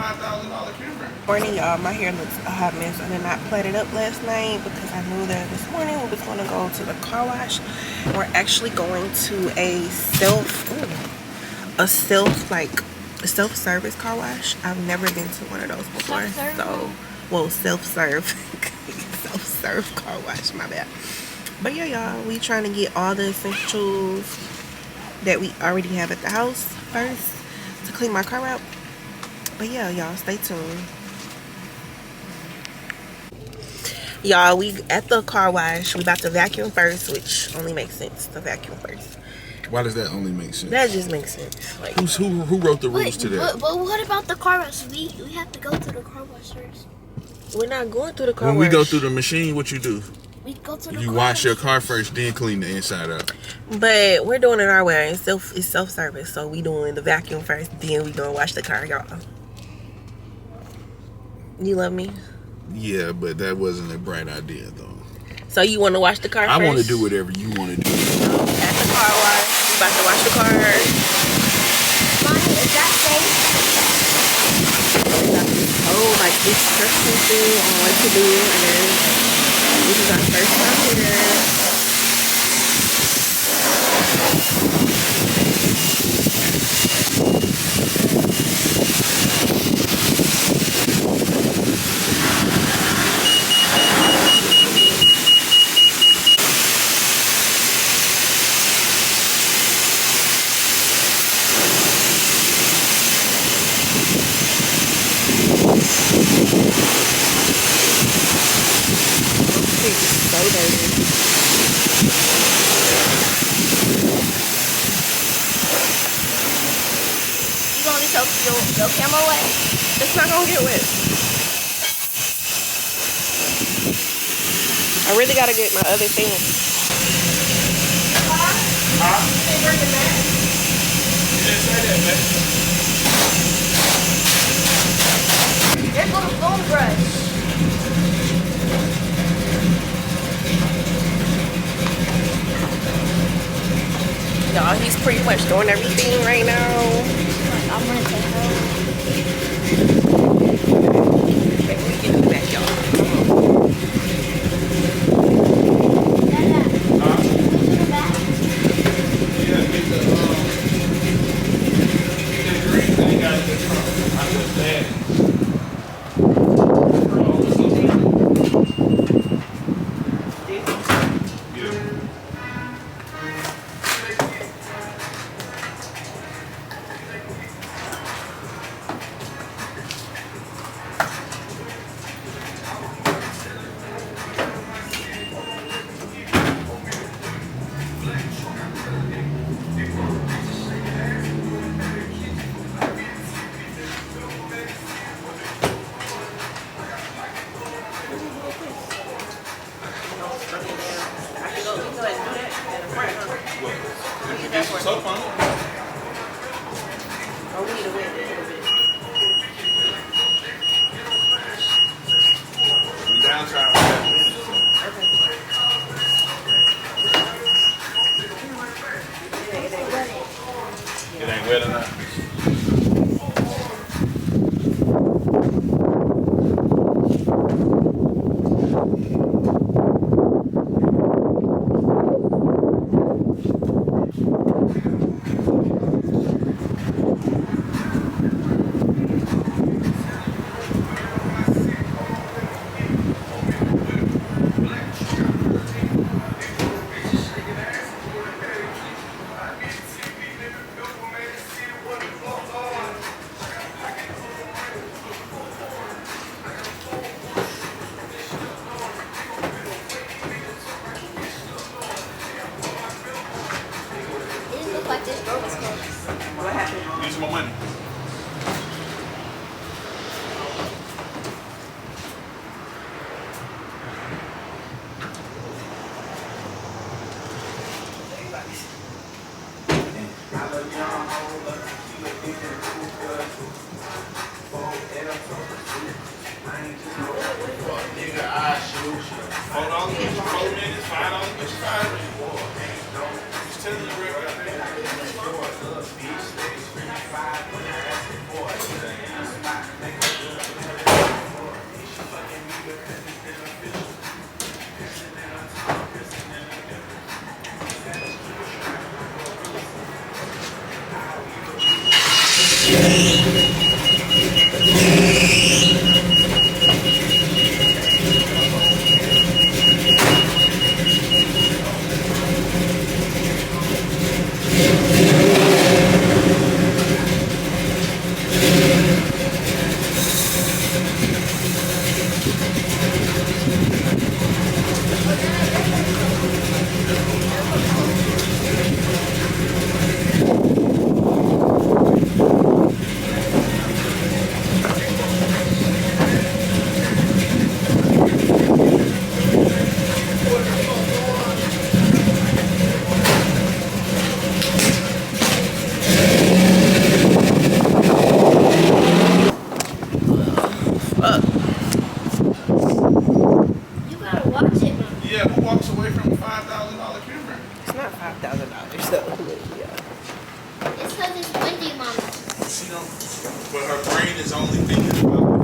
$5,000 camera. Morning, y'all. My hair looks a hot mess. I did not plait it up last night because I knew that this morning we was going to go to the car wash. We're actually going to a self-service car wash. I've never been to one of those before. So, well, self-serve car wash. My bad. But yeah, y'all, we trying to get all the essentials that we already have at the house first to clean my car out. But yeah, y'all, stay tuned. Y'all, we at the car wash. We about to vacuum first, which only makes sense to vacuum first. Why does that only make sense? That just makes sense. Like, who wrote the rules to that? But what about the car wash? We have to go through the car wash first. We're not going through the car When wash. we go through the machine, what you do? We go to the You car wash wash. your car first, then clean the inside out. But we're doing it our way. It's self-service, so we doing the vacuum first, then we gonna wash the car, y'all. You love me? Yeah, but that wasn't a bright idea, though. So you want to wash the car first? I want to do whatever you want to do. At the car wash, we about to wash the car. Mommy, is that safe? Oh, like instruction thing on what to do, and then this is our first time here. So dirty. You gonna leave your camera wet? It's not gonna get wet. I really gotta get my other thing. There goes the bone brush. Y'all, he's pretty much doing everything right now. I'm gonna take her. Okay, we get it back, y'all. You gotta watch it, Mom. Yeah, who walks away from a $5,000 camera? It's not $5,000 though. But yeah. It's because it's windy, Mama. She don't. But her brain is only thinking about